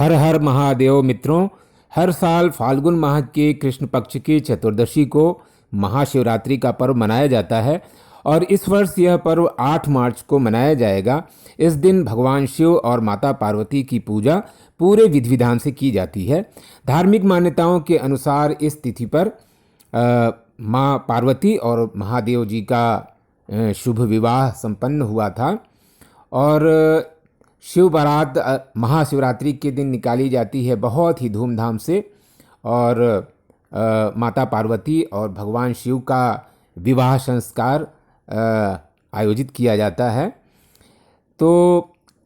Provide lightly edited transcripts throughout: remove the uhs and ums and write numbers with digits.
हर हर महादेव मित्रों। हर साल फाल्गुन माह के कृष्ण पक्ष की चतुर्दशी को महाशिवरात्रि का पर्व मनाया जाता है और इस वर्ष यह पर्व 8 मार्च को मनाया जाएगा। इस दिन भगवान शिव और माता पार्वती की पूजा पूरे विधि विधान से की जाती है। धार्मिक मान्यताओं के अनुसार इस तिथि पर माँ पार्वती और महादेव जी का शुभ विवाह संपन्न हुआ था और शिव बारात महाशिवरात्रि के दिन निकाली जाती है बहुत ही धूमधाम से और माता पार्वती और भगवान शिव का विवाह संस्कार आयोजित किया जाता है। तो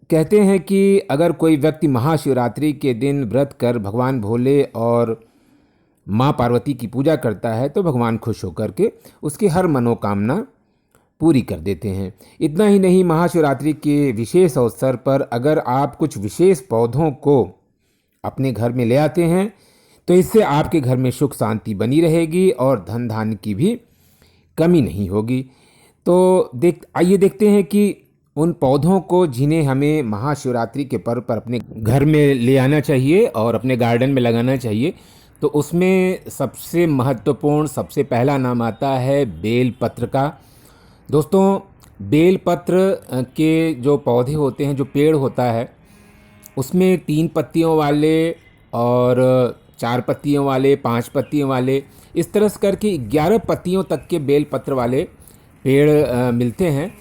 कहते हैं कि अगर कोई व्यक्ति महाशिवरात्रि के दिन व्रत कर भगवान भोले और माँ पार्वती की पूजा करता है तो भगवान खुश होकर के उसकी हर मनोकामना पूरी कर देते हैं। इतना ही नहीं, महाशिवरात्रि के विशेष अवसर पर अगर आप कुछ विशेष पौधों को अपने घर में ले आते हैं तो इससे आपके घर में सुख शांति बनी रहेगी और धन धान्य की भी कमी नहीं होगी। तो आइए देखते हैं कि उन पौधों को जिन्हें हमें महाशिवरात्रि के पर्व पर अपने घर में ले आना चाहिए और अपने गार्डन में लगाना चाहिए। तो उसमें सबसे महत्वपूर्ण सबसे पहला नाम आता है बेलपत्र का। दोस्तों, बेलपत्र के जो पौधे होते हैं, जो पेड़ होता है, उसमें 3 पत्तियों वाले और 4 पत्तियों वाले, 5 पत्तियों वाले, इस तरह से करके 11 पत्तियों तक के बेलपत्र वाले पेड़ मिलते हैं।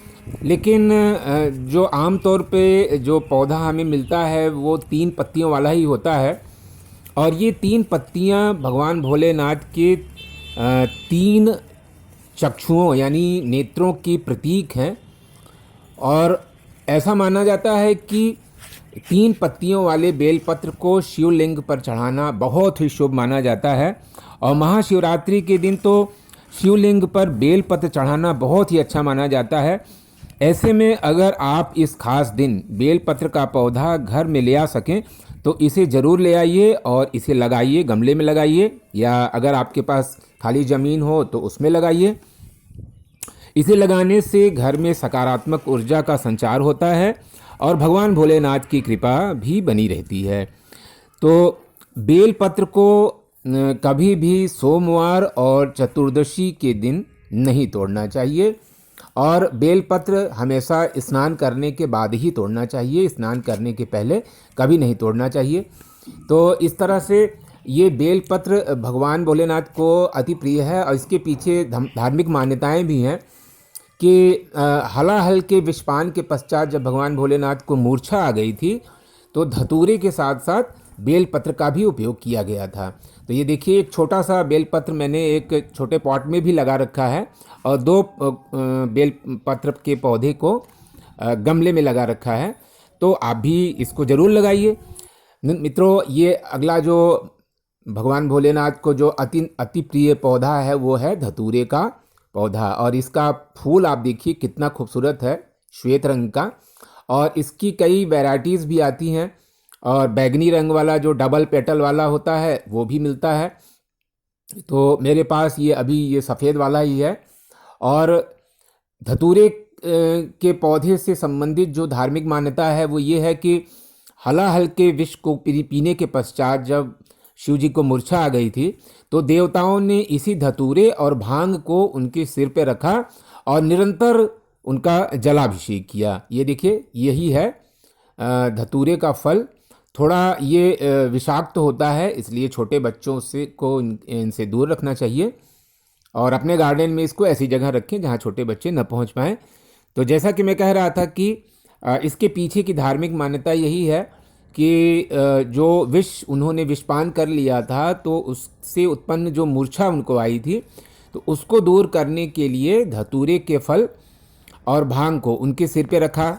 लेकिन जो आम तौर पे जो पौधा हमें मिलता है वो 3 पत्तियों वाला ही होता है और ये 3 पत्तियां भगवान भोलेनाथ के 3 चक्षुओं यानी नेत्रों की प्रतीक हैं और ऐसा माना जाता है कि 3 पत्तियों वाले बेलपत्र को शिवलिंग पर चढ़ाना बहुत ही शुभ माना जाता है और महाशिवरात्रि के दिन तो शिवलिंग पर बेलपत्र चढ़ाना बहुत ही अच्छा माना जाता है। ऐसे में अगर आप इस खास दिन बेलपत्र का पौधा घर में ले आ सकें तो इसे ज़रूर ले आइए और इसे लगाइए, गमले में लगाइए या अगर आपके पास खाली ज़मीन हो तो उसमें लगाइए। इसे लगाने से घर में सकारात्मक ऊर्जा का संचार होता है और भगवान भोलेनाथ की कृपा भी बनी रहती है। तो बेलपत्र को कभी भी सोमवार और चतुर्दशी के दिन नहीं तोड़ना चाहिए और बेलपत्र हमेशा स्नान करने के बाद ही तोड़ना चाहिए, स्नान करने के पहले कभी नहीं तोड़ना चाहिए। तो इस तरह से ये बेलपत्र भगवान भोलेनाथ को अति प्रिय है और इसके पीछे धार्मिक मान्यताएं भी हैं कि हलाहल के विषपान के पश्चात जब भगवान भोलेनाथ को मूर्छा आ गई थी तो धतूरे के साथ साथ बेलपत्र का भी उपयोग किया गया था। तो ये देखिए, एक छोटा सा बेलपत्र मैंने एक छोटे पॉट में भी लगा रखा है और 2 बेलपत्र के पौधे को गमले में लगा रखा है। तो आप भी इसको ज़रूर लगाइए। मित्रों, ये अगला जो भगवान भोलेनाथ को जो अति प्रिय पौधा है वो है धतूरे का पौधा और इसका फूल आप देखिए कितना खूबसूरत है, श्वेत रंग का, और इसकी कई वैरायटीज़ भी आती हैं और बैगनी रंग वाला जो डबल पेटल वाला होता है वो भी मिलता है। तो मेरे पास ये सफ़ेद वाला ही है। और धतूरे के पौधे से संबंधित जो धार्मिक मान्यता है वो ये है कि हलाहल के विष को पीने के पश्चात जब शिव जी को मूर्छा आ गई थी तो देवताओं ने इसी धतूरे और भांग को उनके सिर पे रखा और निरंतर उनका जलाभिषेक किया। ये देखिए, यही है धतूरे का फल। थोड़ा ये विषाक्त होता है, इसलिए छोटे बच्चों से को इनसे दूर रखना चाहिए और अपने गार्डन में इसको ऐसी जगह रखें जहाँ छोटे बच्चे न पहुँच पाएँ। तो जैसा कि मैं कह रहा था कि इसके पीछे की धार्मिक मान्यता यही है कि जो उन्होंने विषपान कर लिया था तो उससे उत्पन्न जो मूर्छा उनको आई थी तो उसको दूर करने के लिए धतूरे के फल और भांग को उनके सिर पे रखा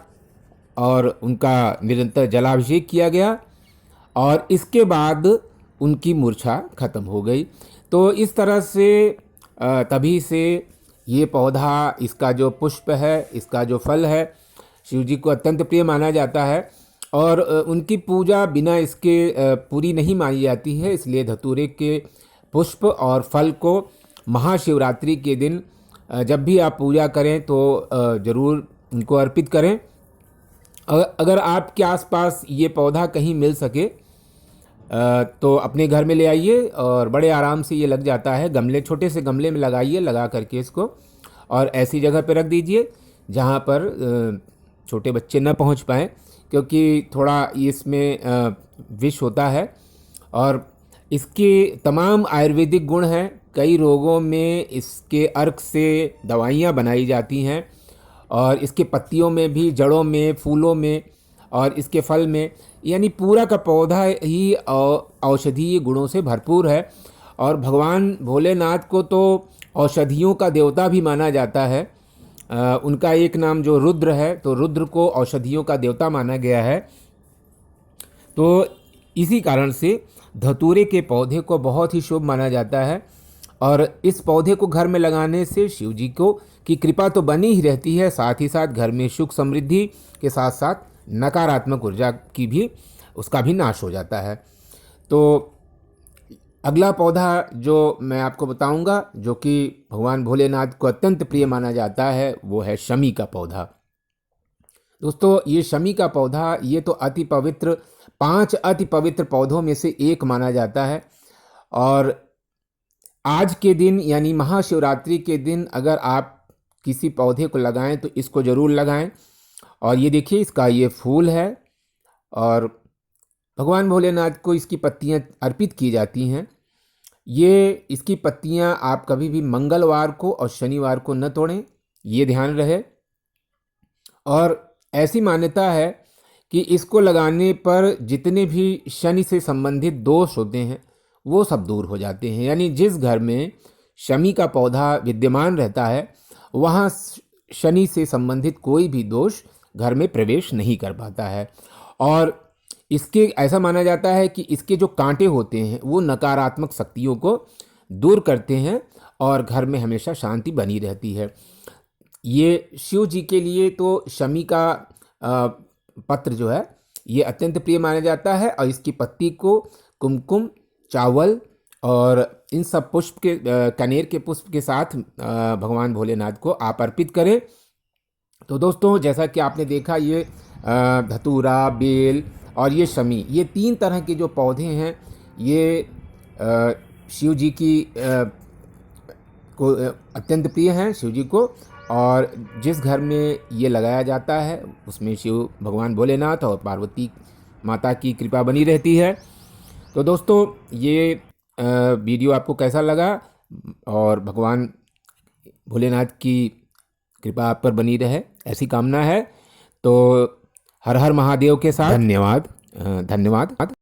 और उनका निरंतर जलाभिषेक किया गया और इसके बाद उनकी मूर्छा खत्म हो गई। तो इस तरह से तभी से ये पौधा, इसका जो पुष्प है, इसका जो फल है, शिव जी को अत्यंत प्रिय माना जाता है और उनकी पूजा बिना इसके पूरी नहीं मानी जाती है। इसलिए धतूरे के पुष्प और फल को महाशिवरात्रि के दिन जब भी आप पूजा करें तो ज़रूर उनको अर्पित करें। अगर आपके आसपास ये पौधा कहीं मिल सके तो अपने घर में ले आइए और बड़े आराम से ये लग जाता है। गमले, छोटे से गमले में लगाइए, लगा करके इसको और ऐसी जगह पे रख दीजिए जहाँ पर छोटे बच्चे न पहुँच पाएँ, क्योंकि थोड़ा इसमें विष होता है। और इसके तमाम आयुर्वेदिक गुण हैं। कई रोगों में इसके अर्क से दवाइयाँ बनाई जाती हैं और इसके पत्तियों में भी, जड़ों में, फूलों में और इसके फल में, यानी पूरा का पौधा ही औषधीय गुणों से भरपूर है। और भगवान भोलेनाथ को तो औषधियों का देवता भी माना जाता है। उनका एक नाम जो रुद्र है, तो रुद्र को औषधियों का देवता माना गया है। तो इसी कारण से धतूरे के पौधे को बहुत ही शुभ माना जाता है। और इस पौधे को घर में लगाने से शिव जी को की कृपा तो बनी ही रहती है, साथ ही साथ घर में सुख समृद्धि के साथ साथ नकारात्मक ऊर्जा की भी, उसका भी नाश हो जाता है। तो अगला पौधा जो मैं आपको बताऊंगा, जो कि भगवान भोलेनाथ को अत्यंत प्रिय माना जाता है, वो है शमी का पौधा। दोस्तों, ये शमी का पौधा, ये तो अति पवित्र, 5 अति पवित्र पौधों में से एक माना जाता है। और आज के दिन यानी महाशिवरात्रि के दिन अगर आप किसी पौधे को लगाएं तो इसको ज़रूर लगाएं। और ये देखिए, इसका ये फूल है और भगवान भोलेनाथ को इसकी पत्तियां अर्पित की जाती हैं। ये इसकी पत्तियां आप कभी भी मंगलवार को और शनिवार को न तोड़ें, ये ध्यान रहे। और ऐसी मान्यता है कि इसको लगाने पर जितने भी शनि से संबंधित दोष होते हैं वो सब दूर हो जाते हैं। यानी जिस घर में शमी का पौधा विद्यमान रहता है वहाँ शनि से संबंधित कोई भी दोष घर में प्रवेश नहीं कर पाता है। और इसके ऐसा माना जाता है कि इसके जो कांटे होते हैं वो नकारात्मक शक्तियों को दूर करते हैं और घर में हमेशा शांति बनी रहती है। ये शिव जी के लिए तो शमी का पत्र जो है ये अत्यंत प्रिय माना जाता है। और इसकी पत्ती को कुमकुम, चावल और इन सब पुष्प के, कनेर के पुष्प के साथ भगवान भोलेनाथ को आप अर्पित करें। तो दोस्तों, जैसा कि आपने देखा, ये धतूरा, बेल और ये शमी, ये 3 तरह के जो पौधे हैं, ये शिव जी की को अत्यंत प्रिय हैं शिव जी को। और जिस घर में ये लगाया जाता है उसमें शिव भगवान भोलेनाथ और पार्वती माता की कृपा बनी रहती है। तो दोस्तों, ये वीडियो आपको कैसा लगा, और भगवान भोलेनाथ की कृपा आप पर बनी रहे ऐसी कामना है। तो हर हर महादेव के साथ धन्यवाद। धन्यवाद।